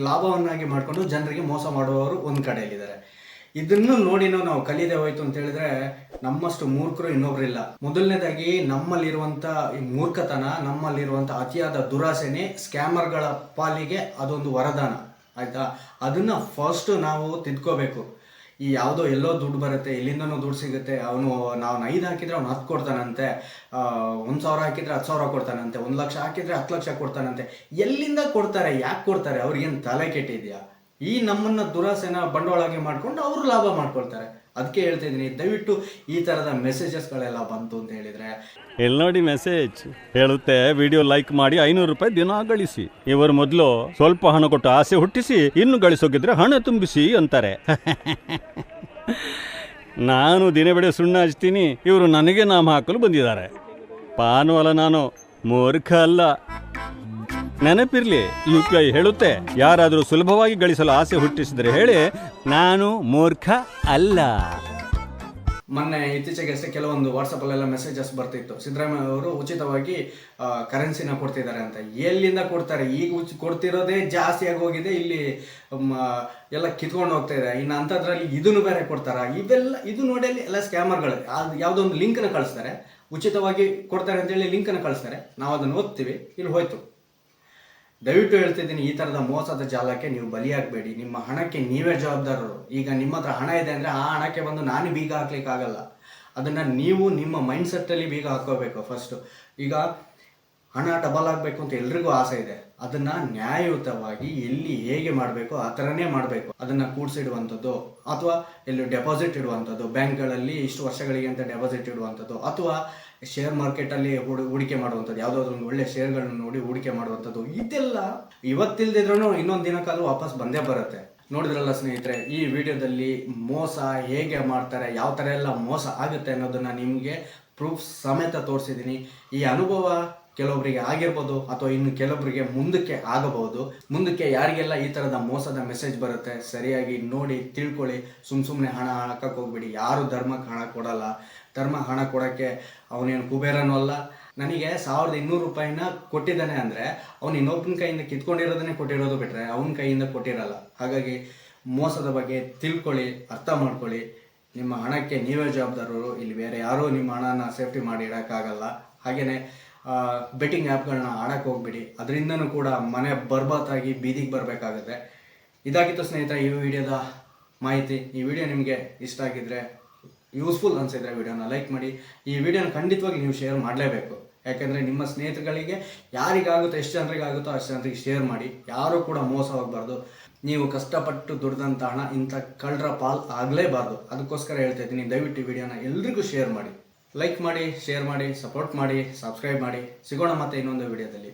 ಲಾಭವನ್ನಾಗಿ ಮಾಡಿಕೊಂಡು ಜನರಿಗೆ ಮೋಸ ಮಾಡುವವರು ಒಂದು ಕಡೆಯಲ್ಲಿದ್ದಾರೆ. ಇದನ್ನು ನೋಡಿನೂ ನಾವು ಕಲಿಯದೆ ಹೋಯ್ತು ಅಂತ ಹೇಳಿದ್ರೆ ನಮ್ಮಷ್ಟು ಮೂರ್ಖರು ಇನ್ನೊಬ್ರಿಲ್ಲ. ಮೊದಲನೇದಾಗಿ ನಮ್ಮಲ್ಲಿರುವಂಥ ಈ ಮೂರ್ಖತನ, ನಮ್ಮಲ್ಲಿರುವಂಥ ಅತಿಯಾದ ದುರಾಸೆನೆ ಸ್ಕ್ಯಾಮರ್ಗಳ ಪಾಲಿಗೆ ಅದೊಂದು ವರದಾನ. ಆಯ್ತಾ, ಅದನ್ನ ಫಸ್ಟ್ ನಾವು ತಿದ್ಕೋಬೇಕು. ಈ ಯಾವುದೋ ಎಲ್ಲೋ ದುಡ್ಡು ಬರುತ್ತೆ, ಎಲ್ಲಿಂದನೋ ದುಡ್ಡು ಸಿಗುತ್ತೆ, ಅವನು ನಾವು 5 ಹಾಕಿದ್ರೆ ಅವ್ನು 10 ಕೊಡ್ತಾನಂತೆ, 1,000 ಹಾಕಿದ್ರೆ 10,000 ಕೊಡ್ತಾನಂತೆ, 1 ಲಕ್ಷ ಹಾಕಿದ್ರೆ 10 ಲಕ್ಷ ಕೊಡ್ತಾನಂತೆ. ಎಲ್ಲಿಂದ ಕೊಡ್ತಾರೆ, ಯಾಕೆ ಕೊಡ್ತಾರೆ? ಅವ್ರಿಗೇನು ತಲೆ ಕೆಟ್ಟಿದೆಯಾ? ಈ ನಮ್ಮನ್ನ ದುರಾಸೆನ ಬಂಡವಾಳಾಗಿ ಮಾಡ್ಕೊಂಡು ಅವರು ಲಾಭ ಮಾಡ್ಕೊಳ್ತಾರೆ. ಅದಕ್ಕೆ ಹೇಳ್ತಾ ಇದ್ದೀನಿ, ದಯವಿಟ್ಟು ಈ ಥರದ ಮೆಸೇಜಸ್ಗಳೆಲ್ಲ ಬಂತು ಅಂತ ಹೇಳಿದರೆ ಎಲ್ಲಿ ನೋಡಿ ಮೆಸೇಜ್ ಹೇಳುತ್ತೆ, ವಿಡಿಯೋ ಲೈಕ್ ಮಾಡಿ 500 ರೂಪಾಯಿ ದಿನ ಗಳಿಸಿ. ಇವರು ಮೊದಲು ಸ್ವಲ್ಪ ಹಣ ಕೊಟ್ಟು ಆಸೆ ಹುಟ್ಟಿಸಿ, ಇನ್ನು ಗಳಿಸೋಗಿದ್ರೆ ಹಣ ತುಂಬಿಸಿ ಅಂತಾರೆ. ನಾನು ದಿನ ಬೆಳೆ ಸುಣ್ಣ ಹಚ್ತೀನಿ, ಇವರು ನನಗೆ ನಾಮ ಹಾಕಲು ಬಂದಿದ್ದಾರೆ. ಪಾನು ಅಲ್ಲ, ನಾನು ಮೂರ್ಖ ಅಲ್ಲ. ನೆನಪಿರ್ಲಿ, UPI ಹೇಳುತ್ತೆ, ಯಾರಾದರೂ ಸುಲಭವಾಗಿ ಗಳಿಸಲು ಆಸೆ ಹುಟ್ಟಿಸಿದ್ರೆ ಹೇಳಿ, ನಾನು ಮೂರ್ಖ ಅಲ್ಲ. ಮೊನ್ನೆ ಇತ್ತೀಚೆಗಷ್ಟೇ ಕೆಲವೊಂದು ವಾಟ್ಸಪ್ಪಲ್ಲೆಲ್ಲ ಮೆಸೇಜಸ್ ಬರ್ತಿತ್ತು, ಸಿದ್ದರಾಮಯ್ಯ ಅವರು ಉಚಿತವಾಗಿ ಕರೆನ್ಸಿನ ಕೊಡ್ತಿದ್ದಾರೆ ಅಂತ. ಎಲ್ಲಿಂದ ಕೊಡ್ತಾರೆ? ಈಗ ಕೊಡ್ತಿರೋದೇ ಜಾಸ್ತಿಯಾಗಿ ಹೋಗಿದೆ, ಇಲ್ಲಿ ಎಲ್ಲ ಕಿತ್ಕೊಂಡು ಹೋಗ್ತಾ ಇದೆ. ಇನ್ನು ಅಂಥದ್ರಲ್ಲಿ ಇದನ್ನು ಬೇರೆ ಕೊಡ್ತಾರ? ಇದು ನೋಡಿ ಎಲ್ಲ ಸ್ಕ್ಯಾಮರ್ಗಳು. ಯಾವುದೋ ಒಂದು ಲಿಂಕ್ನ ಕಳಿಸ್ತಾರೆ, ಉಚಿತವಾಗಿ ಕೊಡ್ತಾರೆ ಅಂತೇಳಿ ಲಿಂಕನ್ನು ಕಳಿಸ್ತಾರೆ, ನಾವು ಅದನ್ನು ಓದ್ತೀವಿ, ಇಲ್ಲಿ ಹೋಯ್ತು. ದಯವಿಟ್ಟು ಹೇಳ್ತಿದ್ದೀನಿ, ಈ ಥರದ ಮೋಸದ ಜಾಲಕ್ಕೆ ನೀವು ಬಲಿಯಾಗಬೇಡಿ. ನಿಮ್ಮ ಹಣಕ್ಕೆ ನೀವೇ ಜವಾಬ್ದಾರರು. ಈಗ ನಿಮ್ಮ ಹತ್ರ ಹಣ ಇದೆ ಅಂದರೆ ಆ ಹಣಕ್ಕೆ ಬಂದು ನಾನು ಬೀಗ ಹಾಕ್ಲಿಕ್ಕೆ ಆಗಲ್ಲ. ಅದನ್ನು ನೀವು ನಿಮ್ಮ ಮೈಂಡ್ಸೆಟ್ಟಲ್ಲಿ ಬೀಗ ಹಾಕೋಬೇಕು ಫಸ್ಟು. ಈಗ ಹಣ ಡಬಲ್ ಆಗಬೇಕು ಅಂತ ಎಲ್ರಿಗೂ ಆಸೆ ಇದೆ. ಅದನ್ನು ನ್ಯಾಯಯುತವಾಗಿ ಎಲ್ಲಿ ಹೇಗೆ ಮಾಡಬೇಕು ಆ ಥರನೇ ಮಾಡಬೇಕು. ಅದನ್ನು ಕೂಡಿಸಿಡುವಂಥದ್ದು, ಅಥವಾ ಎಲ್ಲಿ ಡೆಪಾಸಿಟ್ ಇಡುವಂಥದ್ದು, ಬ್ಯಾಂಕ್ಗಳಲ್ಲಿ ಇಷ್ಟು ವರ್ಷಗಳಿಗೆ ಅಂತ ಡೆಪಾಸಿಟ್ ಇಡುವಂಥದ್ದು, ಅಥವಾ ಶೇರ್ ಮಾರ್ಕೆಟಲ್ಲಿ ಹೂಡಿಕೆ ಮಾಡುವಂಥದ್ದು, ಯಾವುದಾದ್ರೂ ಒಂದು ಒಳ್ಳೆ ಶೇರ್ಗಳನ್ನ ನೋಡಿ ಹೂಡಿಕೆ ಮಾಡುವಂಥದ್ದು. ಇದೆಲ್ಲ ಇವತ್ತಿಲ್ದಿದ್ರೂ ಇನ್ನೊಂದು ದಿನಕ್ಕಾದ್ರೂ ವಾಪಸ್ ಬಂದೇ ಬರುತ್ತೆ. ನೋಡಿದ್ರಲ್ಲ ಸ್ನೇಹಿತರೆ, ಈ ವಿಡಿಯೋದಲ್ಲಿ ಮೋಸ ಹೇಗೆ ಮಾಡ್ತಾರೆ, ಯಾವ ಥರ ಎಲ್ಲ ಮೋಸ ಆಗುತ್ತೆ ಅನ್ನೋದನ್ನು ನಿಮಗೆ ಪ್ರೂಫ್ ಸಮೇತ ತೋರಿಸಿದ್ದೀನಿ. ಈ ಅನುಭವ ಕೆಲವೊಬ್ಬರಿಗೆ ಆಗಿರ್ಬೋದು, ಅಥವಾ ಇನ್ನು ಕೆಲವೊಬ್ಬರಿಗೆ ಮುಂದಕ್ಕೆ ಆಗಬಹುದು. ಮುಂದಕ್ಕೆ ಯಾರಿಗೆಲ್ಲ ಈ ಥರದ ಮೋಸದ ಮೆಸೇಜ್ ಬರುತ್ತೆ, ಸರಿಯಾಗಿ ನೋಡಿ ತಿಳ್ಕೊಳ್ಳಿ. ಸುಮ್ಮನೆ ಹಣ ಹಾಕಕ್ಕೆ ಹೋಗ್ಬಿಡಿ. ಯಾರು ಧರ್ಮಕ್ಕೆ ಹಣ ಕೊಡಲ್ಲ. ಧರ್ಮ ಹಣ ಕೊಡೋಕ್ಕೆ ಅವನೇನು ಕುಬೇರನೂ ಅಲ್ಲ. ನನಗೆ 1,200 ರೂಪಾಯಿನ ಕೊಟ್ಟಿದ್ದಾನೆ ಅಂದರೆ ಅವನು ಇನ್ನೊಬ್ಬನ ಕೈಯಿಂದ ಕಿತ್ಕೊಂಡಿರೋದನ್ನೇ ಕೊಟ್ಟಿರೋದು ಬಿಟ್ಟರೆ ಅವನ ಕೈಯಿಂದ ಕೊಟ್ಟಿರಲ್ಲ. ಹಾಗಾಗಿ ಮೋಸದ ಬಗ್ಗೆ ತಿಳ್ಕೊಳ್ಳಿ, ಅರ್ಥ ಮಾಡ್ಕೊಳ್ಳಿ. ನಿಮ್ಮ ಹಣಕ್ಕೆ ನೀವೇ ಜವಾಬ್ದಾರರು. ಇಲ್ಲಿ ಬೇರೆ ಯಾರೂ ನಿಮ್ಮ ಹಣನ ಸೇಫ್ಟಿ ಮಾಡಿ ಇಡೋಕ್ಕಾಗಲ್ಲ. ಹಾಗೆಯೇ ಬೆಟ್ಟಿಂಗ್ ಆ್ಯಪ್ಗಳನ್ನ ಆಡಕ್ಕೆ ಹೋಗ್ಬಿಡಿ. ಅದರಿಂದನೂ ಕೂಡ ಮನೆ ಬರ್ಬಾತಾಗಿ ಬೀದಿಗೆ ಬರಬೇಕಾಗುತ್ತೆ. ಇದಾಗಿತ್ತು ಸ್ನೇಹಿತರೆ ಈ ವಿಡಿಯೋದ ಮಾಹಿತಿ. ಈ ವಿಡಿಯೋ ನಿಮಗೆ ಇಷ್ಟ ಆಗಿದ್ದರೆ, ಯೂಸ್ಫುಲ್ ಅನಿಸಿದ್ರೆ ವಿಡಿಯೋನ ಲೈಕ್ ಮಾಡಿ. ಈ ವಿಡಿಯೋನ ಖಂಡಿತವಾಗಿ ನೀವು ಶೇರ್ ಮಾಡಲೇಬೇಕು. ಯಾಕೆಂದರೆ ನಿಮ್ಮ ಸ್ನೇಹಿತರುಗಳಿಗೆ ಯಾರಿಗಾಗುತ್ತೋ, ಎಷ್ಟು ಜನರಿಗಾಗುತ್ತೋ ಅಷ್ಟು ಜನರಿಗೆ ಶೇರ್ ಮಾಡಿ. ಯಾರೂ ಕೂಡ ಮೋಸ ಹೋಗಬಾರ್ದು. ನೀವು ಕಷ್ಟಪಟ್ಟು ದುಡ್ದಂಥ ಹಣ ಇಂಥ ಕಳ್ಳರ ಪಾಲ್ ಆಗಲೇಬಾರ್ದು. ಅದಕ್ಕೋಸ್ಕರ ಹೇಳ್ತಾ ಇದ್ದೀನಿ, ದಯವಿಟ್ಟು ಈ ವಿಡಿಯೋನ ಎಲ್ರಿಗೂ ಶೇರ್ ಮಾಡಿ, ಲೈಕ್ ಮಾಡಿ, ಶೇರ್ ಮಾಡಿ, ಸಪೋರ್ಟ್ ಮಾಡಿ, ಸಬ್ಸ್ಕ್ರೈಬ್ ಮಾಡಿ. ಸಿಗೋಣ ಮತ್ತೆ ಇನ್ನೊಂದು ವಿಡಿಯೋದಲ್ಲಿ.